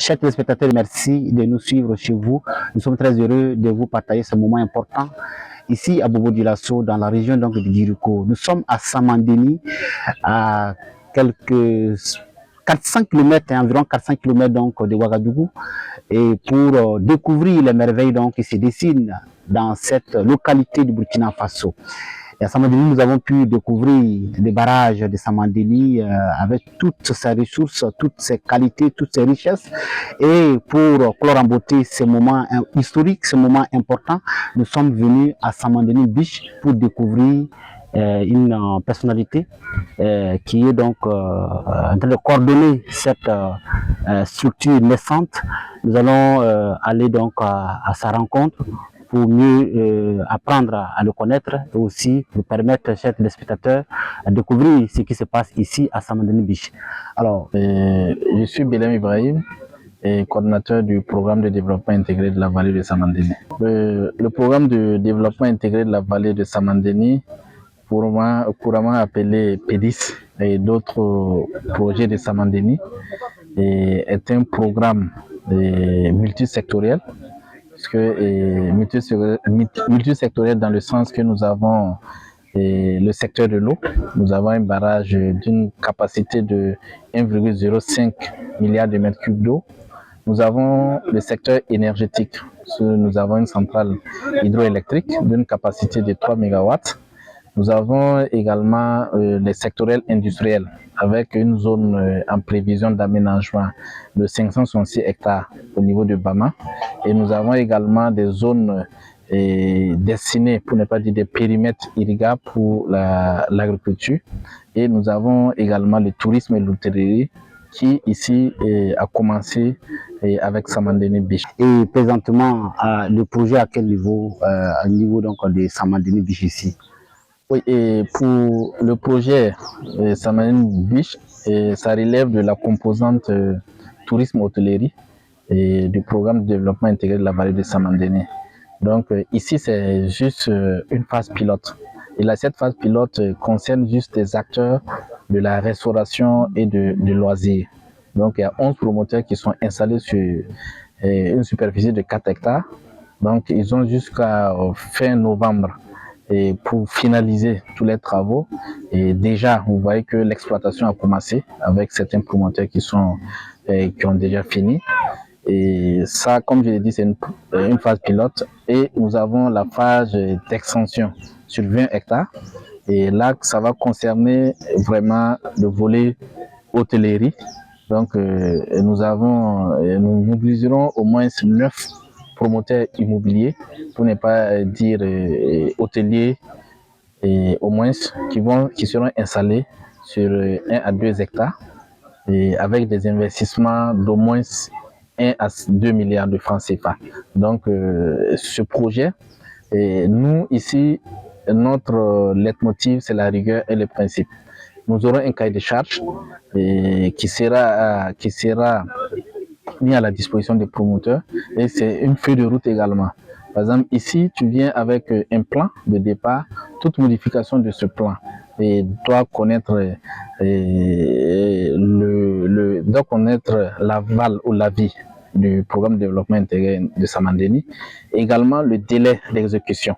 chers téléspectateurs, merci de nous suivre chez vous. Nous sommes très heureux de vous partager ce moment important ici à Bobo-Dioulasso, dans la région donc, de Djiruko. Nous sommes à Samandéni, à quelques 400 km, environ 400 km donc, de Ouagadougou, et pour découvrir les merveilles donc, qui se dessinent dans cette localité du Burkina Faso. Et à Samandéni, nous avons pu découvrir les barrages de Samandéni avec toutes ses ressources, toutes ses qualités, toutes ses richesses. Et pour clore en beauté ce moment historique, ce moment important, nous sommes venus à Samandéni Beach pour découvrir une personnalité qui est donc en train de coordonner cette structure naissante. Nous allons aller donc à sa rencontre pour mieux apprendre à le connaître et aussi pour permettre, chers téléspectateurs, à découvrir ce qui se passe ici à Samandéni Beach. Alors, je suis Belém Ibrahim, coordinateur du programme de développement intégré de la vallée de Samandéni. Le programme de développement intégré de la vallée de Samandéni, couramment appelé PEDIS et d'autres projets de Samandéni, est un programme multisectoriel. Multisectoriel dans le sens que nous avons le secteur de l'eau. Nous avons un barrage d'une capacité de 1,05 milliard de mètres cubes d'eau. Nous avons le secteur énergétique. Nous avons une centrale hydroélectrique d'une capacité de 3 mégawatts. Nous avons également les sectoriels industriels avec une zone en prévision d'aménagement de 566 hectares au niveau de Bama. Et nous avons également des zones destinées, pour ne pas dire des périmètres irrigables pour l'agriculture. Et nous avons également le tourisme et l'hôtellerie qui ici a commencé avec Samandéni Beach. Et présentement, le projet à quel niveau, au niveau donc de Samandéni Beach ici? Oui, et pour le projet Samandéni Beach, ça relève de la composante tourisme-hôtellerie et du programme de développement intégré de la vallée de Samandéni. Donc ici, c'est juste une phase pilote. Et là, cette phase pilote concerne juste des acteurs de la restauration et de loisirs. Donc il y a 11 promoteurs qui sont installés sur une superficie de 4 hectares. Donc ils ont jusqu'à fin novembre et pour finaliser tous les travaux. Et déjà, vous voyez que l'exploitation a commencé avec certains promoteurs qui ont déjà fini. Et ça, comme je l'ai dit, c'est une phase pilote. Et nous avons la phase d'extension sur 20 hectares. Et là, ça va concerner vraiment le volet hôtellerie. Donc, nous mobiliserons au moins 9 promoteurs immobiliers, pour ne pas dire hôteliers, et au moins qui seront installés sur 1 à 2 hectares et avec des investissements d'au moins 1 à 2 milliards de francs CFA. Donc ce projet, nous ici, notre leitmotiv, c'est la rigueur et le principe. Nous aurons un cahier de charges qui sera mis à la disposition des promoteurs et c'est une feuille de route également. Par exemple, ici, tu viens avec un plan de départ. Toute modification de ce plan doit connaître l'aval ou l'avis du programme de développement intégré de Samandéni. Également, le délai d'exécution.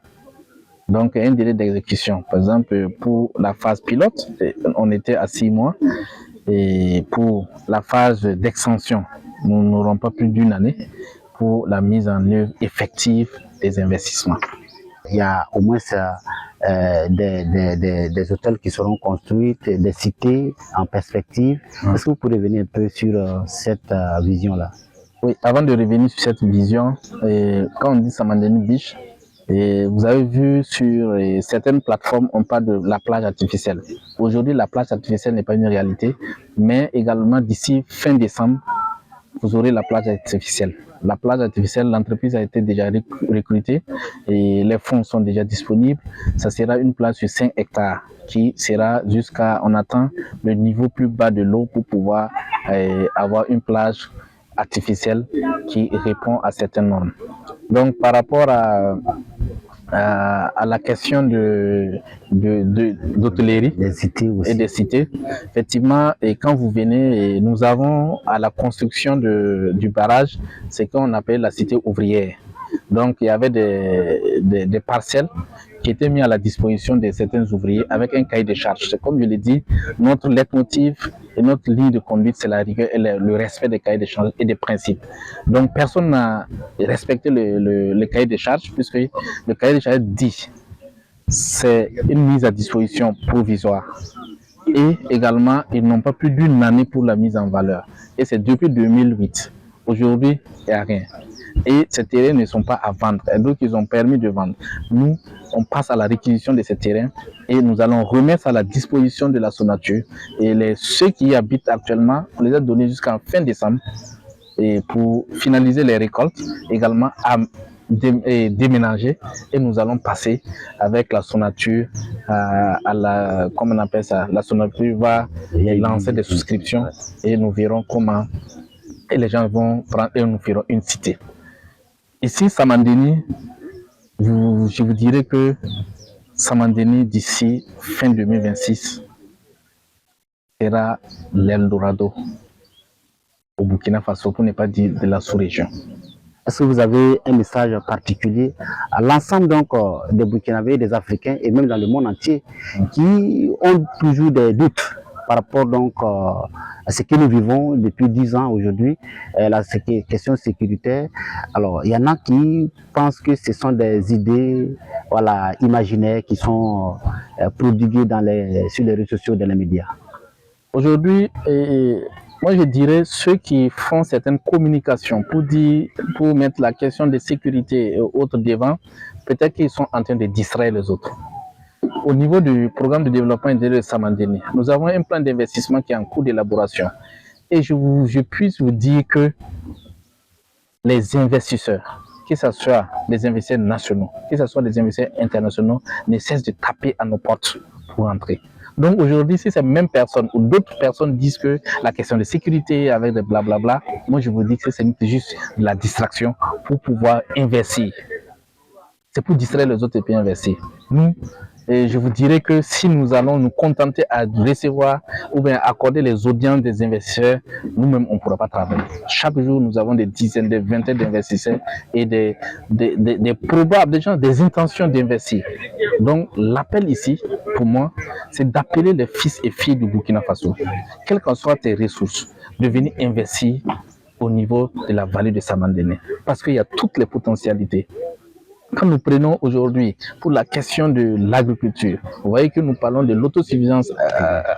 Donc, un délai d'exécution. Par exemple, pour la phase pilote, on était à 6 mois. Et pour la phase d'extension, nous n'aurons pas plus d'1 année pour la mise en œuvre effective des investissements. Il y a au moins des hôtels qui seront construits, des cités en perspective. Est-ce que vous pouvez revenir un peu sur cette vision-là? Oui, avant de revenir sur cette vision, quand on dit Samandéni Beach, vous avez vu sur certaines plateformes, on parle de la plage artificielle. Aujourd'hui, la plage artificielle n'est pas une réalité, mais également d'ici fin décembre, vous aurez la plage artificielle. La plage artificielle, l'entreprise a été déjà recrutée et les fonds sont déjà disponibles. Ça sera une plage sur 5 hectares qui sera on attend le niveau plus bas de l'eau pour pouvoir avoir une plage artificielle qui répond à certaines normes. Donc par rapport à la question d'hôtellerie Des cités aussi. et des cités. Effectivement, et quand vous venez, et nous avons à la construction du barrage ce qu'on appelle la cité ouvrière. Donc, il y avait des parcelles qui étaient mises à la disposition de certains ouvriers avec un cahier de charges. C'est comme je l'ai dit, notre leitmotiv et notre ligne de conduite, c'est la rigueur et le respect des cahiers de charges et des principes. Donc, personne n'a respecté le cahier de charges, puisque le cahier de charges dit c'est une mise à disposition provisoire. Et également, ils n'ont pas plus d'une année pour la mise en valeur. Et c'est depuis 2008. Aujourd'hui, il n'y a rien. Et ces terrains ne sont pas à vendre. Et donc, ils ont permis de vendre. Nous, on passe à la réquisition de ces terrains et nous allons remettre à la disposition de la Sonature. Et ceux qui y habitent actuellement, on les a donnés jusqu'en fin décembre et pour finaliser les récoltes, également à déménager. Et nous allons passer avec la Sonature à la, comment on appelle ça, la Sonature va lancer des souscriptions et nous verrons comment et les gens vont prendre et nous ferons une cité. Ici, Samandéni, je vous dirais que Samandéni, d'ici fin 2026, sera l'Eldorado au Burkina Faso, pour ne pas dire de la sous-région. Est-ce que vous avez un message particulier à l'ensemble donc des Burkinabés, des Africains et même dans le monde entier qui ont toujours des doutes par rapport donc à ce que nous vivons depuis 10 ans aujourd'hui, la question sécuritaire. Alors, il y en a qui pensent que ce sont des idées voilà, imaginaires qui sont prodiguées sur les réseaux sociaux, dans les médias. Aujourd'hui, moi je dirais ceux qui font certaines communications pour mettre la question de sécurité et autres devant, peut-être qu'ils sont en train de distraire les autres. Au niveau du programme de développement intérieur de Samandéni, nous avons un plan d'investissement qui est en cours d'élaboration. Et je puisse vous dire que les investisseurs, que ce soit des investisseurs nationaux, que ce soit des investisseurs internationaux, ne cessent de taper à nos portes pour entrer. Donc aujourd'hui, si ces mêmes personnes ou d'autres personnes disent que la question de sécurité avec des blablabla, moi je vous dis que c'est juste de la distraction pour pouvoir investir. C'est pour distraire les autres et puis investir. Nous, et je vous dirais que si nous allons nous contenter à recevoir ou bien accorder les audiences des investisseurs, nous-mêmes, on ne pourra pas travailler. Chaque jour, nous avons des dizaines, des vingtaines d'investisseurs et des probables, des gens, des intentions d'investir. Donc, l'appel ici, pour moi, c'est d'appeler les fils et filles du Burkina Faso, quelles que soient tes ressources, de venir investir au niveau de la vallée de Samandéni. Parce qu'il y a toutes les potentialités. Quand nous prenons aujourd'hui pour la question de l'agriculture, vous voyez que nous parlons de l'autosuffisance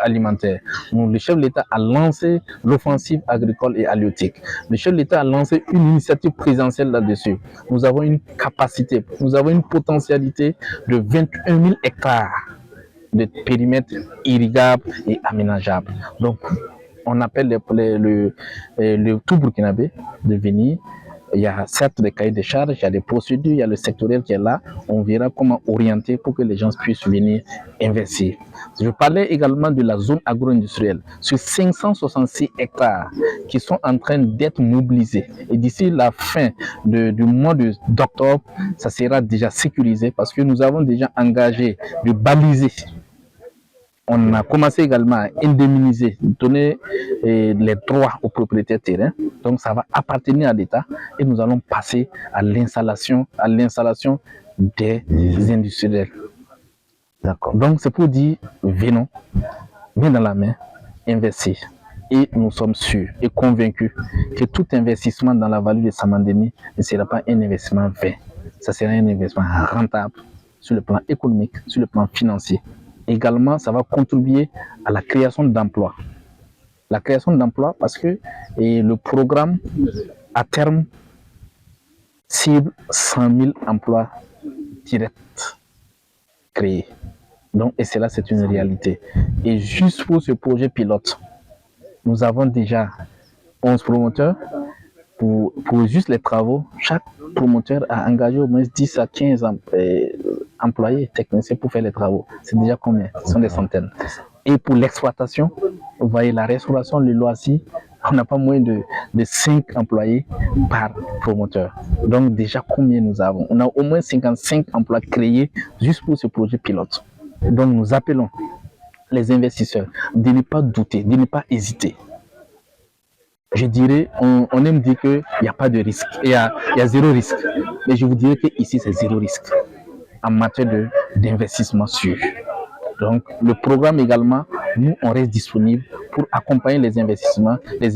alimentaire. Le chef de l'État a lancé l'offensive agricole et halieutique. Le chef de l'État a lancé une initiative présidentielle là-dessus. Nous avons une capacité, nous avons une potentialité de 21 000 hectares de périmètre irrigable et aménageable. Donc, on appelle le tout burkinabé de venir. Il y a certes des cahiers de charges, il y a des procédures, il y a le sectoriel qui est là. On verra comment orienter pour que les gens puissent venir investir. Je parlais également de la zone agro-industrielle sur 566 hectares qui sont en train d'être mobilisés. Et d'ici la fin du mois d'octobre, ça sera déjà sécurisé parce que nous avons déjà engagé de baliser. On a commencé également à indemniser, donner les droits aux propriétaires terrains. Donc ça va appartenir à l'État et nous allons passer à l'installation des industriels. D'accord. Donc c'est pour dire, venons, main dans la main, investir. Et nous sommes sûrs et convaincus que tout investissement dans la vallée de Samandéni ne sera pas un investissement vain. Ça sera un investissement rentable sur le plan économique, sur le plan financier. Également, ça va contribuer à la création d'emplois. La création d'emplois parce que le programme, à terme, cible 100 000 emplois directs créés. Donc, et cela, c'est une réalité. Et juste pour ce projet pilote, nous avons déjà 11 promoteurs. Pour juste les travaux, chaque promoteur a engagé au moins 10 à 15 employés techniciens pour faire les travaux. C'est déjà combien? Ce sont des centaines. Et pour l'exploitation, vous voyez la restauration, le loisir, on n'a pas moins de 5 employés par promoteur. Donc déjà, combien nous avons? On a au moins 55 emplois créés juste pour ce projet pilote. Donc nous appelons les investisseurs de ne pas douter, de ne pas hésiter. Je dirais, on aime dire qu'il n'y a pas de risque, il y a zéro risque. Mais je vous dirais qu'ici, c'est zéro risque en matière d'investissement sûr. Donc, le programme également, nous, on reste disponible pour accompagner les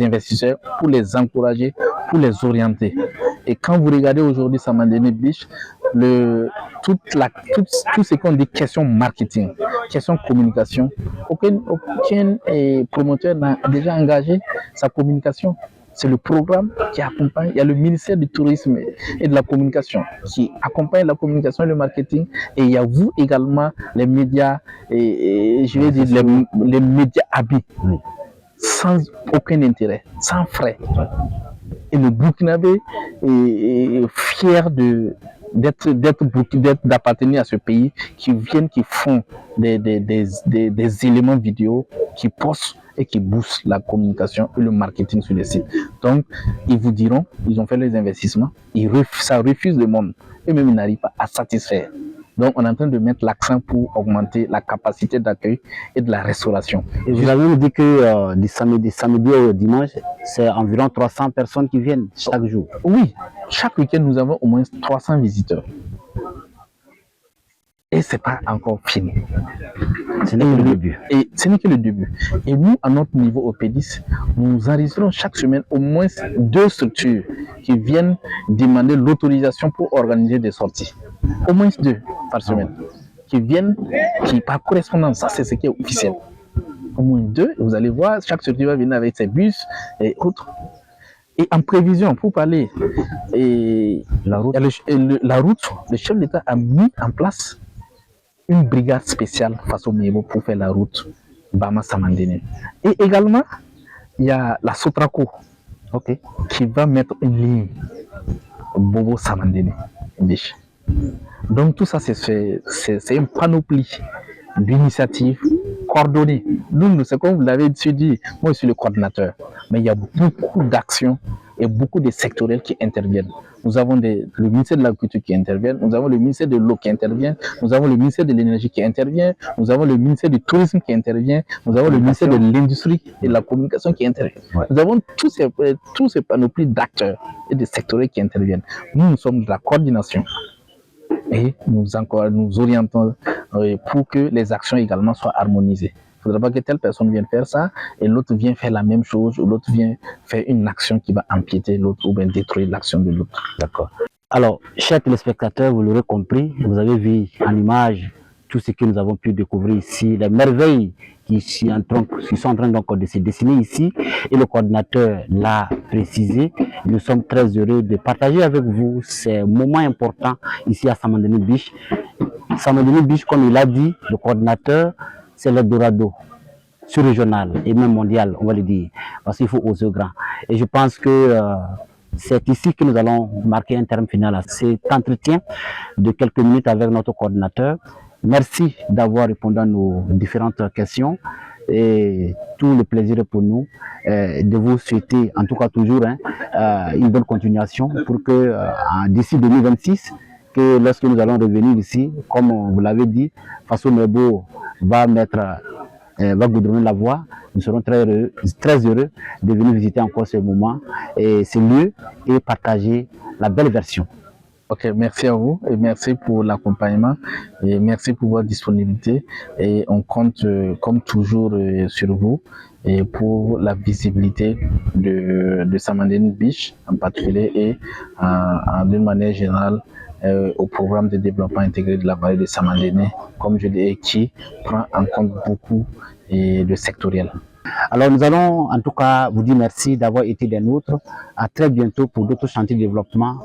investisseurs, pour les encourager, pour les orienter. Et quand vous regardez aujourd'hui Samandene Beach, tout ce qu'on dit question marketing, question communication, aucun promoteur n'a déjà engagé sa communication. C'est le programme qui accompagne. Il y a le ministère du Tourisme et de la Communication qui accompagne la communication et le marketing. Et il y a vous également, les médias, je vais dire les médias habits, sans aucun intérêt, sans frais. Et le Burkinabé est fier d'appartenir à ce pays, qui font des éléments vidéo, qui postent et qui boostent la communication et le marketing sur les sites. Donc, ils vous diront, ils ont fait les investissements, ça refuse le monde, et même ils n'arrivent pas à satisfaire. Donc, on est en train de mettre l'accent pour augmenter la capacité d'accueil et de la restauration. Et vous avez dit que du samedi au dimanche, c'est environ 300 personnes qui viennent chaque jour. Oui, chaque week-end, nous avons au moins 300 visiteurs. Et ce n'est pas encore fini. Ce n'est que le début. Et ce n'est que le début. Et nous, à notre niveau au P10, nous enregistrons chaque semaine au moins 2 structures qui viennent demander l'autorisation pour organiser des sorties. Au moins 2 par semaine. Qui viennent, qui par correspondance, ça c'est ce qui est officiel. Au moins 2, vous allez voir, chaque structure va venir avec ses bus et autres. Et en prévision, pour parler, la route, le chef d'État a mis en place une brigade spéciale face au Miebo pour faire la route Bama Samandene. Et également, il y a la Sotraco qui va mettre une ligne Bobo Samandene. Donc tout ça, c'est une panoplie d'initiatives coordonnées. Nous, c'est comme vous l'avez dit, moi je suis le coordinateur, mais il y a beaucoup d'actions et beaucoup de sectoriels qui interviennent. Nous avons le ministère de l'Agriculture qui intervient, nous avons le ministère de l'Eau qui intervient, nous avons le ministère de l'Énergie qui intervient, nous avons le ministère du Tourisme qui intervient, nous avons le ministère de l'Industrie et de la Communication qui intervient. Ouais. Nous avons tous ces panoplies d'acteurs et de sectoriels qui interviennent. Nous sommes de la coordination et nous orientons pour que les actions également soient harmonisées. Il ne faudra pas que telle personne vienne faire ça et l'autre vient faire la même chose ou l'autre vient faire une action qui va empiéter l'autre ou bien détruire l'action de l'autre. D'accord. Alors, chers téléspectateurs, vous l'aurez compris, vous avez vu en image tout ce que nous avons pu découvrir ici, les merveilles qui sont en train donc de se dessiner ici, et le coordinateur l'a précisé. Nous sommes très heureux de partager avec vous ces moments importants ici à Samandene Beach. Samandene Beach, comme il a dit, le coordinateur, c'est l'Eldorado sur-régional et même mondial, on va le dire, parce qu'il faut oser grand. Et je pense que c'est ici que nous allons marquer un terme final à cet entretien de quelques minutes avec notre coordinateur. Merci d'avoir répondu à nos différentes questions et tout le plaisir est pour nous de vous souhaiter, en tout cas toujours, une bonne continuation pour que d'ici 2026, que lorsque nous allons revenir ici, comme vous l'avez dit, Faso Nebo va goudronner la voie. Nous serons très heureux de venir visiter encore ce moment et ce lieu et partager la belle version. Ok, merci à vous et merci pour l'accompagnement et merci pour votre disponibilité et on compte comme toujours sur vous et pour la visibilité de Samandene Beach en particulier et d'une manière générale au programme de développement intégré de la vallée de Samandene, comme je l'ai dit, qui prend en compte beaucoup de sectoriel. Alors nous allons en tout cas vous dire merci d'avoir été des nôtres. À très bientôt pour d'autres chantiers de développement